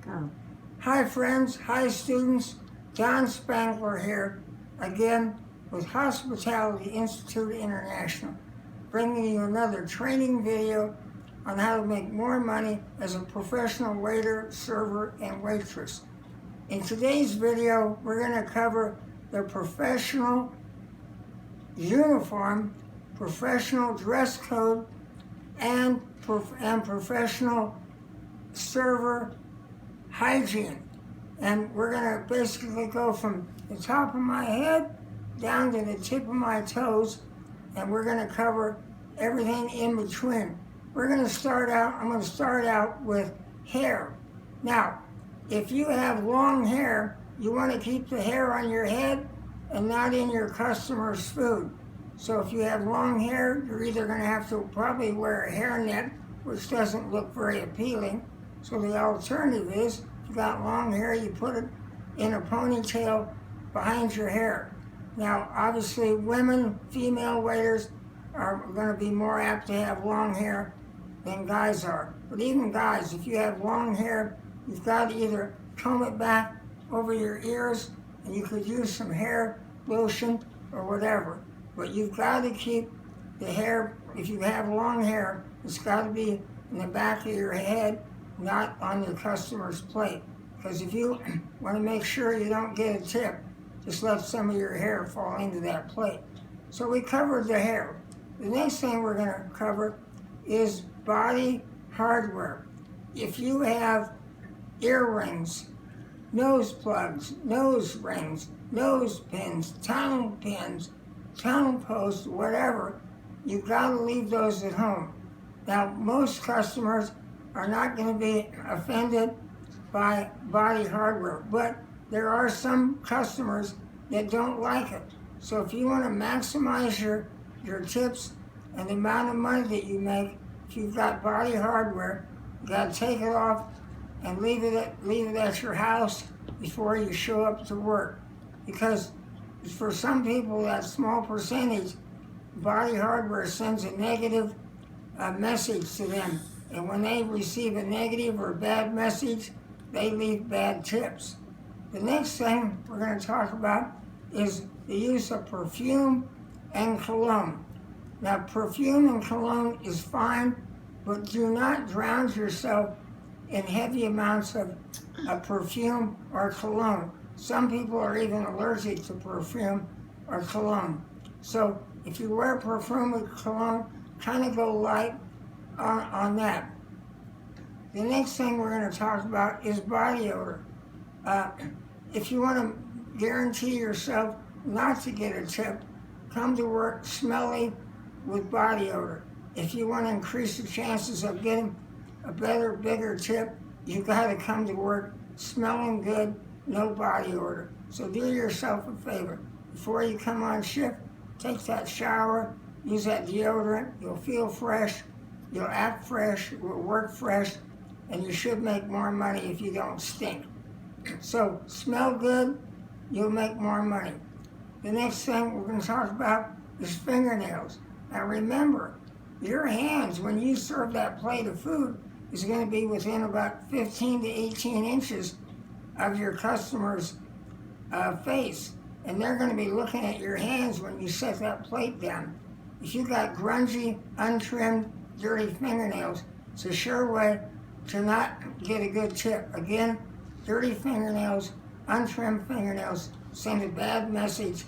Oh. Hi friends, hi students, John Spangler here, again with Hospitality Institute International, bringing you another training video on how to make more money as a professional waiter, server, and waitress. In today's video, we're going to cover the professional uniform, professional dress code, and professional server hygiene. And we're going to basically go from the top of my head down to the tip of my toes, and we're going to cover everything in between. I'm going to start out with hair. Now, if you have long hair, you want to keep the hair on your head and not in your customer's food. So if you have long hair, you're either going to have to probably wear a hairnet, which doesn't look very appealing. So the alternative is, if you got long hair, you put it in a ponytail behind your hair. Now, obviously, women, female waiters are going to be more apt to have long hair than guys are. But even guys, if you have long hair, you've got to either comb it back over your ears, and you could use some hair lotion or whatever. But you've got to keep the hair, if you have long hair, it's got to be in the back of your head, not on your customer's plate. Because if you want to make sure you don't get a tip, just let some of your hair fall into that plate. So we covered the hair. The next thing we're going to cover is body hardware. If you have earrings, nose plugs, nose rings, nose pins, tongue posts, whatever, you've got to leave those at home. Now, most customers are not going to be offended by body hardware, but there are some customers that don't like it. So if you want to maximize your tips and the amount of money that you make, if you've got body hardware, you got to take it off and leave it at your house before you show up to work. Because for some people, that small percentage, body hardware sends a negative message to them. And when they receive a negative or bad message, they leave bad tips. The next thing we're going to talk about is the use of perfume and cologne. Now, perfume and cologne is fine, but do not drown yourself in heavy amounts of perfume or cologne. Some people are even allergic to perfume or cologne. So if you wear perfume or cologne, kind of go light on that. The next thing we're going to talk about is body odor. If you want to guarantee yourself not to get a tip, come to work smelly with body odor. If you want to increase the chances of getting a better, bigger tip, you've got to come to work smelling good, no body odor. So do yourself a favor. Before you come on shift, take that shower, use that deodorant, you'll feel fresh, you'll act fresh, you'll work fresh, and you should make more money if you don't stink. So smell good, you'll make more money. The next thing we're going to talk about is fingernails. Now remember, your hands, when you serve that plate of food, is going to be within about 15 to 18 inches of your customer's face. And they're going to be looking at your hands when you set that plate down. If you got grungy, untrimmed, dirty fingernails, it's a sure way to not get a good tip. Again, dirty fingernails, untrimmed fingernails send a bad message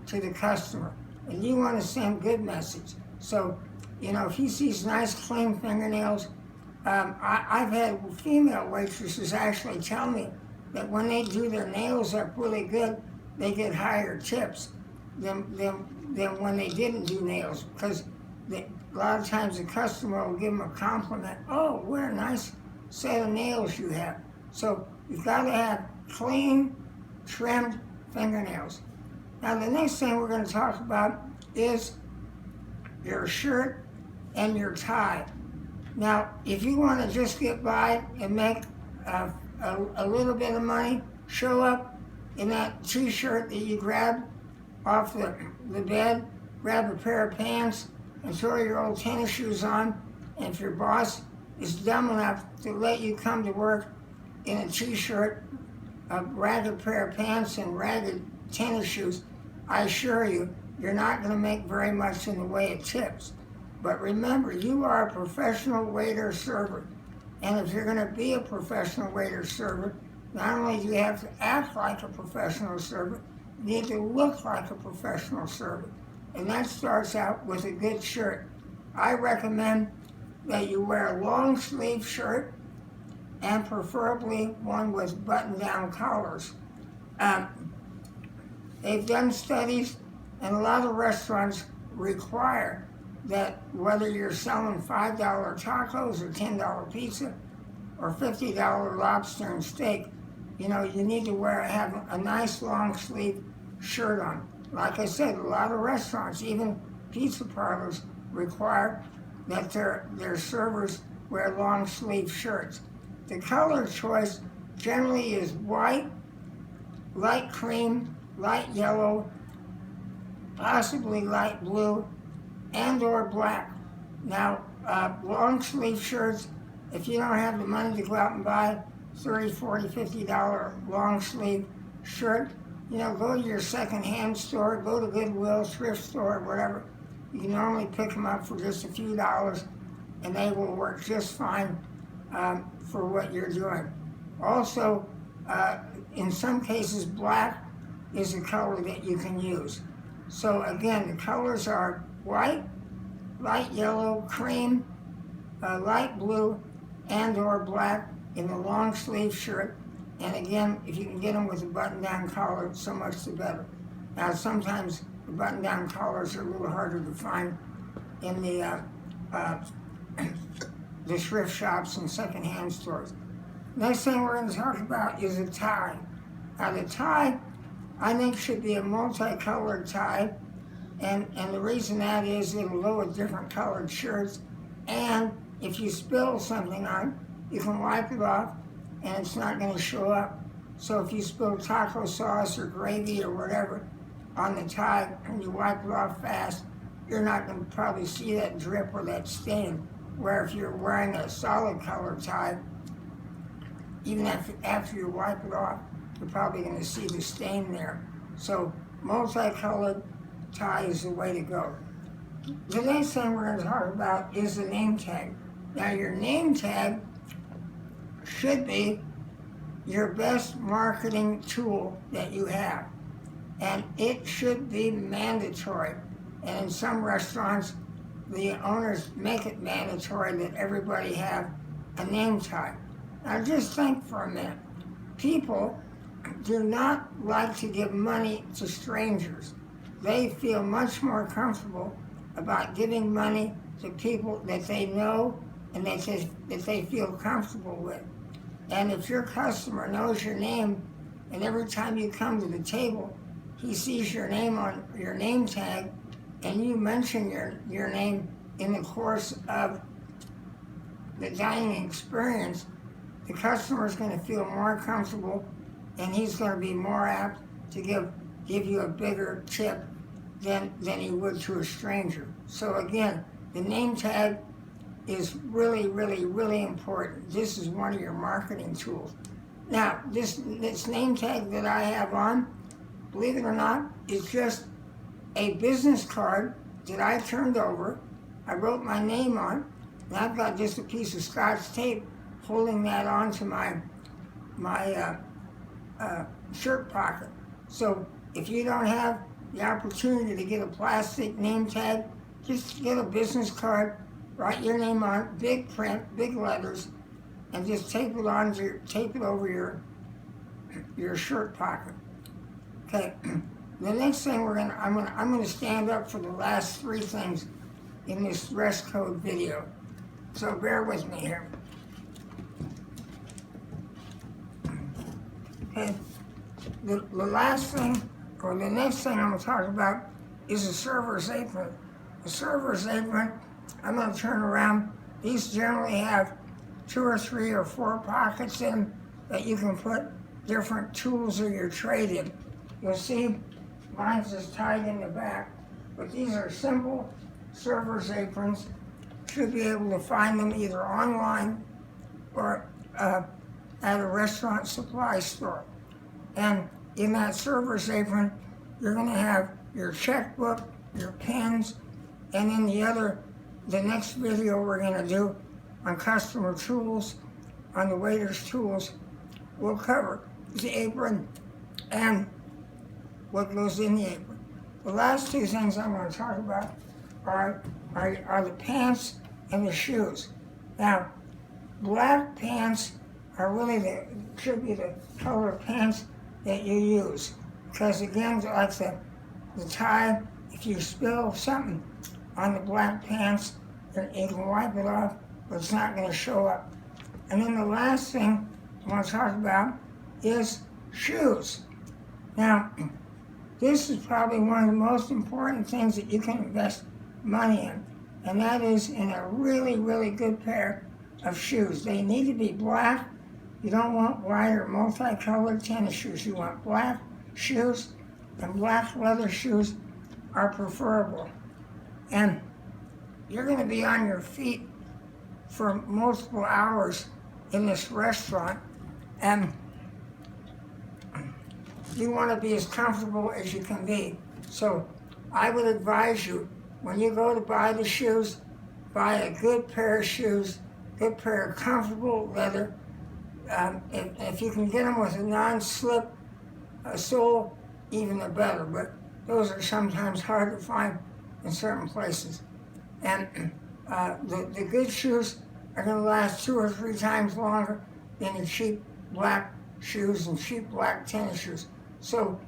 to the customer. And you want to send good message. So, if he sees nice, clean fingernails, I've had female waitresses actually tell me that when they do their nails up really good, they get higher tips than when they didn't do nails. Because a lot of times the customer will give them a compliment. Oh, what a nice set of nails you have. So you've got to have clean, trimmed fingernails. Now the next thing we're going to talk about is your shirt and your tie. Now, if you want to just get by and make a little bit of money, show up in that t-shirt that you grabbed off the bed, grab a pair of pants, and throw your old tennis shoes on. And if your boss is dumb enough to let you come to work in a t-shirt, a ragged pair of pants, and ragged tennis shoes, I assure you, you're not going to make very much in the way of tips. But remember, you are a professional waiter server. And if you're going to be a professional waiter server, not only do you have to act like a professional server, you need to look like a professional server. And that starts out with a good shirt. I recommend that you wear a long sleeve shirt, and preferably one with button-down collars. They've done studies, and a lot of restaurants require that whether you're selling $5 tacos or $10 pizza or $50 lobster and steak, you need to have a nice long sleeve shirt on. Like I said, a lot of restaurants, even pizza parlors, require that their servers wear long sleeve shirts. The color choice generally is white, light cream, light yellow, possibly light blue, and or black. Now, long sleeve shirts, if you don't have the money to go out and buy $30, $40, $50 long sleeve shirt, go to your secondhand store, go to Goodwill, thrift store, whatever. You can normally pick them up for just a few dollars, and they will work just fine for what you're doing. Also, in some cases, black is a color that you can use. So again, the colors are white, light yellow, cream, light blue, and or black in the long sleeve shirt. And again, if you can get them with a button-down collar, so much the better. Now, sometimes the button-down collars are a little harder to find in the thrift shops and secondhand stores. Next thing we're going to talk about is a tie. Now, the tie, I think, should be a multicolored tie, and the reason that is it'll go with different colored shirts, and if you spill something on it, you can wipe it off, and it's not going to show up. So if you spill taco sauce or gravy or whatever on the tie and you wipe it off fast, you're not going to probably see that drip or that stain. Where if you're wearing a solid color tie, even after you wipe it off, you're probably going to see the stain there. So multicolored tie is the way to go. The next thing we're going to talk about is the name tag. Now, your name tag should be your best marketing tool that you have, and it should be mandatory. And in some restaurants, the owners make it mandatory that everybody have a name tag. Now just think for a minute. People do not like to give money to strangers. They feel much more comfortable about giving money to people that they know and that they feel comfortable with. And if your customer knows your name, and every time you come to the table, he sees your name on your name tag, and you mention your name in the course of the dining experience, the customer is going to feel more comfortable, and he's going to be more apt to give you a bigger tip than he would to a stranger. So again, the name tag is really, really, really important. This is one of your marketing tools. Now, this name tag that I have on, believe it or not, is just a business card that I turned over. I wrote my name on, and I've got just a piece of Scotch tape holding that onto my shirt pocket. So if you don't have the opportunity to get a plastic name tag, just get a business card, write your name on it, big print, big letters, and just tape it over your shirt pocket. Okay. The next thing I'm gonna stand up for the last three things in this dress code video. So bear with me here. Okay. The last thing, or the next thing I'm gonna talk about is a server's apron. A server's apron, I'm gonna turn around. These generally have 2 or 3 or 4 pockets in that you can put different tools of your trade in. You'll see mine's is tied in the back, but these are simple server's aprons. Should be able to find them either online or at a restaurant supply store. And in that server's apron, you're going to have your checkbook, your pens, and in the next video we're going to do on customer tools, on the waiter's tools, we'll cover the apron and what goes in the apron. The last two things I'm going to talk about are the pants and the shoes. Now, black pants are really should be the color pants that you use. Because again, like the tie, if you spill something on the black pants, you can wipe it off, but it's not going to show up. And then the last thing I want to talk about is shoes. Now, this is probably one of the most important things that you can invest money in, and that is in a really, really good pair of shoes. They need to be black. You don't want white or multicolored tennis shoes. You want black shoes, and black leather shoes are preferable. And you're going to be on your feet for multiple hours in this restaurant, and you want to be as comfortable as you can be. So I would advise you, when you go to buy the shoes, buy a good pair of shoes, good pair of comfortable leather. If you can get them with a non-slip sole, even the better, but those are sometimes hard to find in certain places. And the good shoes are going to last 2 or 3 times longer than the cheap black shoes and cheap black tennis shoes. So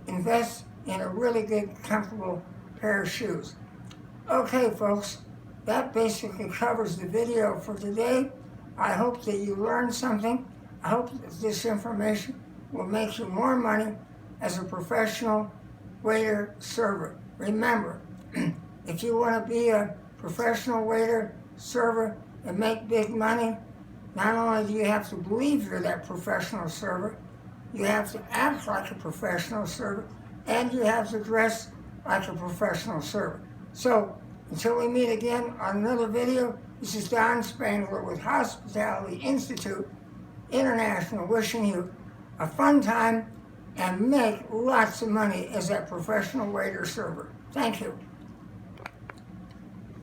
invest in a really good, comfortable pair of shoes. Okay, folks, that basically covers the video for today. I hope that you learned something. I hope that this information will make you more money as a professional waiter server. Remember, if you want to be a professional waiter server and make big money, not only do you have to believe you're that professional server, you have to act like a professional server, and you have to dress like a professional server. So, until we meet again on another video, this is Don Spangler with Hospitality Institute International, wishing you a fun time and make lots of money as that professional waiter server. Thank you.